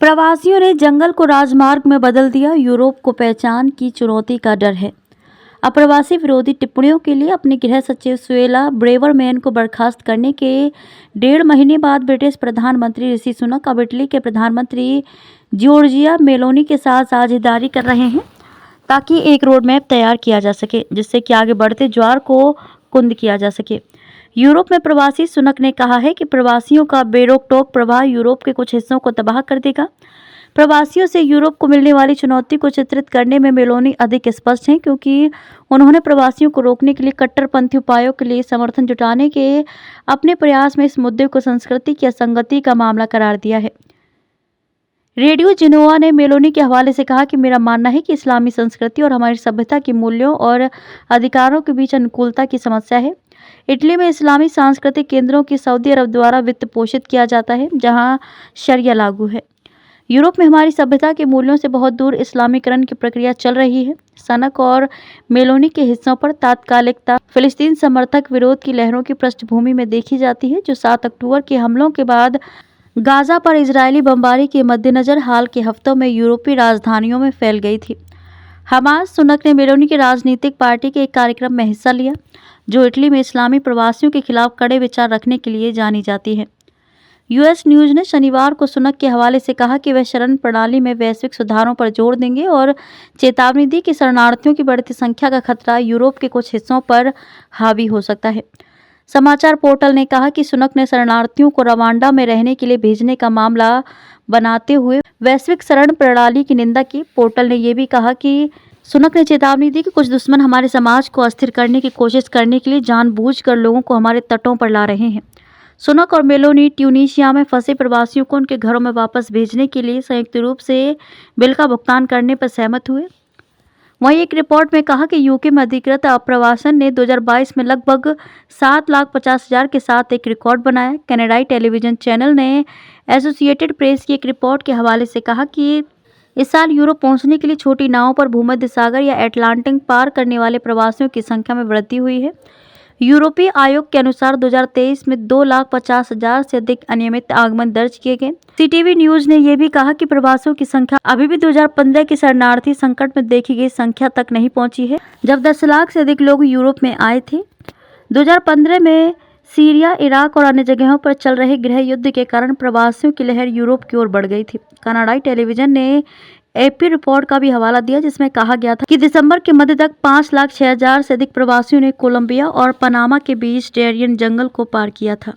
प्रवासियों ने जंगल को राजमार्ग में बदल दिया, यूरोप को पहचान की चुनौती का डर है। अप्रवासी विरोधी टिप्पणियों के लिए अपने गृह सचिव सुएला ब्रेवरमैन को बर्खास्त करने के 1.5 महीने बाद ब्रिटिश प्रधानमंत्री ऋषि सुनक अब इटली के प्रधानमंत्री जॉर्जिया मेलोनी के साथ साझेदारी कर रहे हैं ताकि एक रोड मैप तैयार किया जा सके जिससे कि आगे बढ़ते ज्वार को कुंद किया जा सके। यूरोप में प्रवासी सुनक ने कहा है कि प्रवासियों का बेरोक-टोक प्रवाह यूरोप के कुछ हिस्सों को तबाह कर देगा। प्रवासियों से यूरोप को मिलने वाली चुनौती को चित्रित करने में मेलोनी अधिक स्पष्ट हैं क्योंकि उन्होंने प्रवासियों को रोकने के लिए कट्टरपंथी उपायों के लिए समर्थन जुटाने के अपने प्रयास में इस मुद्दे को संस्कृति की असंगति का मामला करार दिया है। रेडियो जिनोआ ने मेलोनी के हवाले से कहा कि मेरा मानना है कि इस्लामी संस्कृति और हमारी सभ्यता के मूल्यों और अधिकारों के बीच अनुकूलता की समस्या है। इटली में इस्लामी सांस्कृतिक केंद्रों की सऊदी अरब द्वारा वित्त पोषित किया जाता है जहां शरिया लागू है। यूरोप में हमारी सभ्यता के मूल्यों से बहुत दूर इस्लामीकरण की प्रक्रिया चल रही है। सनक और मेलोनी के हिस्सों पर तात्कालिकता फिलिस्तीन समर्थक विरोध की लहरों की पृष्ठभूमि में देखी जाती है जो 7 अक्टूबर के हमलों के बाद गाजा पर इजरायली बमबारी के मद्देनजर हाल के हफ्तों में यूरोपीय राजधानियों में फैल गई थी। हमास सुनक ने मेलोनी की राजनीतिक पार्टी के एक कार्यक्रम में हिस्सा लिया जो इटली में इस्लामी प्रवासियों के खिलाफ कड़े विचार रखने के लिए जानी जाती है। यूएस न्यूज ने शनिवार को सुनक के हवाले से कहा कि वह शरण प्रणाली में वैश्विक सुधारों पर जोर देंगे और चेतावनी दी कि शरणार्थियों की बढ़ती संख्या का खतरा यूरोप के कुछ हिस्सों पर हावी हो सकता है। समाचार पोर्टल ने कहा कि सुनक ने शरणार्थियों को रवांडा में रहने के लिए भेजने का मामला बनाते हुए वैश्विक शरण प्रणाली की निंदा की। पोर्टल ने यह भी कहा कि सुनक ने चेतावनी दी कि कुछ दुश्मन हमारे समाज को अस्थिर करने की कोशिश करने के लिए जानबूझकर लोगों को हमारे तटों पर ला रहे हैं। सुनक और मेलोनी ट्यूनीशिया में फंसे प्रवासियों को उनके घरों में वापस भेजने के लिए संयुक्त रूप से बिल का भुगतान करने पर सहमत हुए। वहीं एक रिपोर्ट में कहा कि यूके में अधिकृत आप्रवासन ने 2022 में लगभग 7,50,000 के साथ एक रिकॉर्ड बनाया। कनाडाई टेलीविजन चैनल ने एसोसिएटेड प्रेस की एक रिपोर्ट के हवाले से कहा कि इस साल यूरोप पहुंचने के लिए छोटी नावों पर भूमध्य सागर या अटलांटिक पार करने वाले प्रवासियों की संख्या में वृद्धि हुई है। यूरोपीय आयोग के अनुसार 2023 में 2,50,000 से अधिक अनियमित आगमन दर्ज किए गए। सीटीवी न्यूज ने यह भी कहा कि प्रवासियों की संख्या अभी भी 2015 के शरणार्थी संकट में देखी गई संख्या तक नहीं पहुंची है जब 10 लाख से अधिक लोग यूरोप में आए थे। 2015 में सीरिया, इराक और अन्य जगहों पर चल रहे गृह युद्ध के कारण प्रवासियों की लहर यूरोप की ओर बढ़ गई थी। कनाडाई टेलीविजन ने एपी रिपोर्ट का भी हवाला दिया जिसमें कहा गया था कि दिसंबर के मध्य तक 5,06,000 से अधिक प्रवासियों ने कोलंबिया और पनामा के बीच डैरियन जंगल को पार किया था।